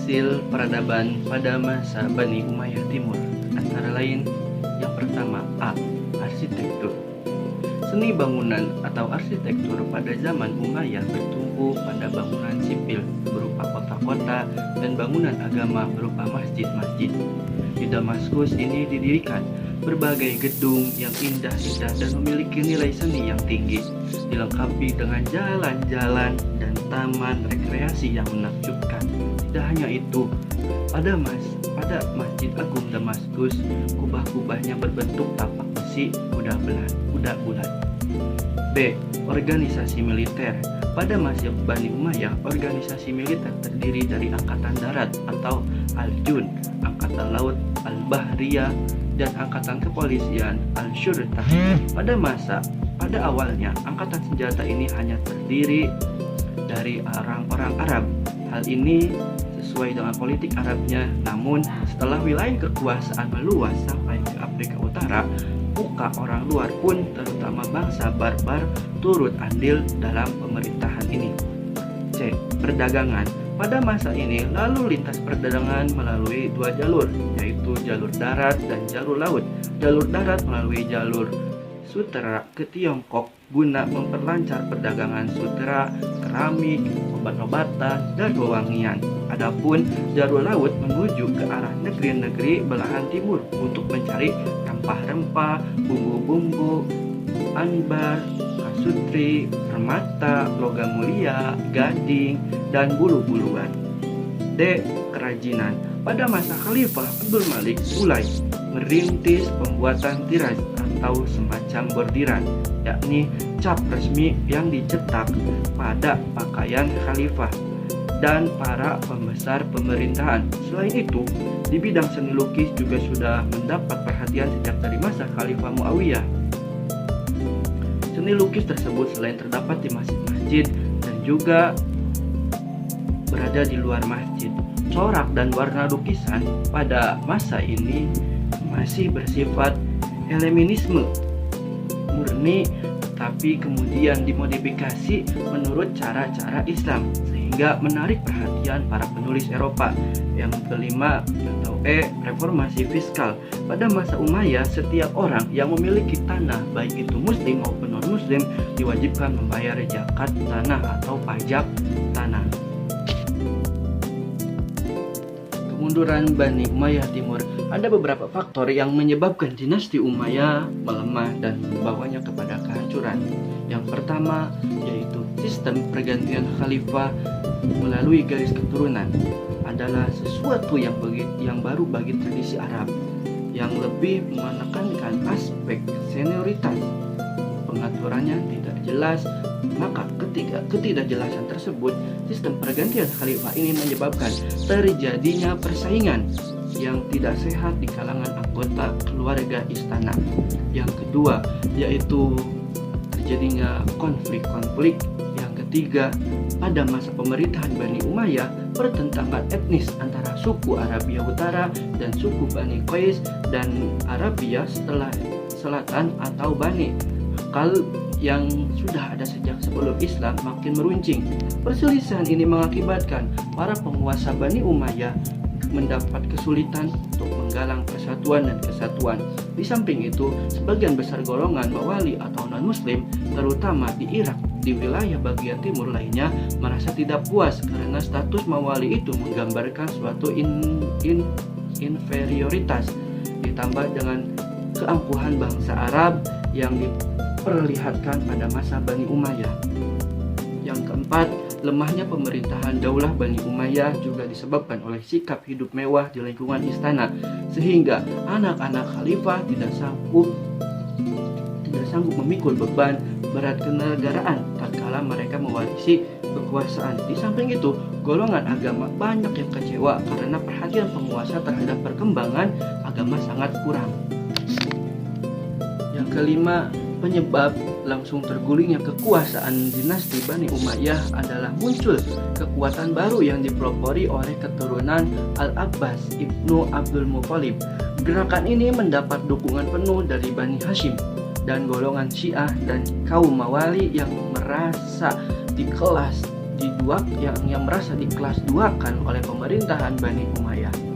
hasil peradaban pada masa Bani Umayyah Timur, antara lain yang pertama A. Arsitektur. Seni bangunan atau arsitektur pada zaman Umayyah bertumpu pada bangunan sipil berupa kota-kota dan bangunan agama berupa masjid-masjid. Di Damaskus ini didirikan berbagai gedung yang indah-indah dan memiliki nilai seni yang tinggi, dilengkapi dengan jalan-jalan dan taman rekreasi yang menakjubkan. Tidak hanya itu, pada Masjid Agung Damaskus, kubah-kubahnya berbentuk tapak besi kuda bulat. B. Organisasi militer. Pada masa Bani Umayyah, organisasi militer terdiri dari Angkatan Darat atau Al-Jun, Angkatan Laut Al-Bahriyah, dan Angkatan Kepolisian Al-Syurta. Pada awalnya, angkatan senjata ini hanya terdiri dari orang-orang Arab. Hal ini sesuai dengan politik Arabnya, namun setelah wilayah kekuasaan meluas sampai ke Afrika Utara, muka orang luar pun terutama bangsa barbar turut andil dalam pemerintahan ini. C. Perdagangan. Pada masa ini, lalu lintas perdagangan melalui dua jalur, yaitu jalur darat dan jalur laut. Jalur darat melalui jalur sutera ke Tiongkok guna memperlancar perdagangan sutera, keramik, obat-obatan, dan wewangian. Adapun jalur laut menuju ke arah negeri-negeri belahan timur untuk mencari rempah-rempah, bumbu-bumbu, anbar, kasutri, permata, logam mulia, gading, dan bulu-buluan. D. Kerajinan. Pada masa Khalifah Abdul Malik mulai merintis pembuatan tiras atau semacam bordiran, yakni cap resmi yang dicetak pada pakaian khalifah dan para pembesar pemerintahan. Selain itu, di bidang seni lukis juga sudah mendapat perhatian sejak dari masa Khalifah Muawiyah. Seni lukis tersebut selain terdapat di masjid-masjid dan juga berada di luar masjid. Corak dan warna lukisan pada masa ini masih bersifat Hellenisme murni, tetapi kemudian dimodifikasi menurut cara-cara Islam sehingga menarik perhatian para penulis Eropa. Yang kelima atau E. Reformasi fiskal. Pada masa Umayyah, setiap orang yang memiliki tanah, baik itu muslim maupun non-muslim, diwajibkan membayar zakat tanah atau pajak tanah. Kemunduran Bani Umayyah Timur. Ada beberapa faktor yang menyebabkan dinasti Umayyah melemah dan membawanya kepada kehancuran. Yang pertama yaitu sistem pergantian khalifah melalui garis keturunan adalah sesuatu yang baru bagi tradisi Arab, yang lebih menekankan aspek senioritas. Pengaturannya tidak jelas, maka ketidakjelasan tersebut, sistem pergantian khalifah ini menyebabkan terjadinya persaingan yang tidak sehat di kalangan anggota keluarga istana. Yang kedua yaitu terjadinya konflik-konflik. Yang ketiga, pada masa pemerintahan Bani Umayyah, pertentangan etnis antara suku Arabia Utara dan suku Bani Qais dan Arabia Selatan atau Bani yang sudah ada sejak sebelum Islam makin meruncing. Perselisihan ini mengakibatkan para penguasa Bani Umayyah mendapat kesulitan untuk menggalang persatuan dan kesatuan. Di samping itu, sebagian besar golongan mawali atau non-muslim, terutama di Irak, di wilayah bagian timur lainnya, merasa tidak puas karena status mawali itu menggambarkan suatu inferioritas, ditambah dengan keangkuhan bangsa Arab yang diperlihatkan pada masa Bani Umayyah. Yang keempat, lemahnya pemerintahan Daulah Bani Umayyah juga disebabkan oleh sikap hidup mewah di lingkungan istana, sehingga anak-anak khalifah tidak sanggup memikul beban berat kenegaraan tatkala mereka mewarisi kekuasaan. Di samping itu, golongan agama banyak yang kecewa karena perhatian penguasa terhadap perkembangan agama sangat kurang. Yang kelima, penyebab langsung tergulingnya kekuasaan dinasti Bani Umayyah adalah muncul kekuatan baru yang dipelopori oleh keturunan Al-Abbas Ibnu Abdul Muthalib. Gerakan ini mendapat dukungan penuh dari Bani Hashim dan golongan Syiah dan kaum Mawali yang merasa yang merasa di kelas 2 kan oleh pemerintahan Bani Umayyah.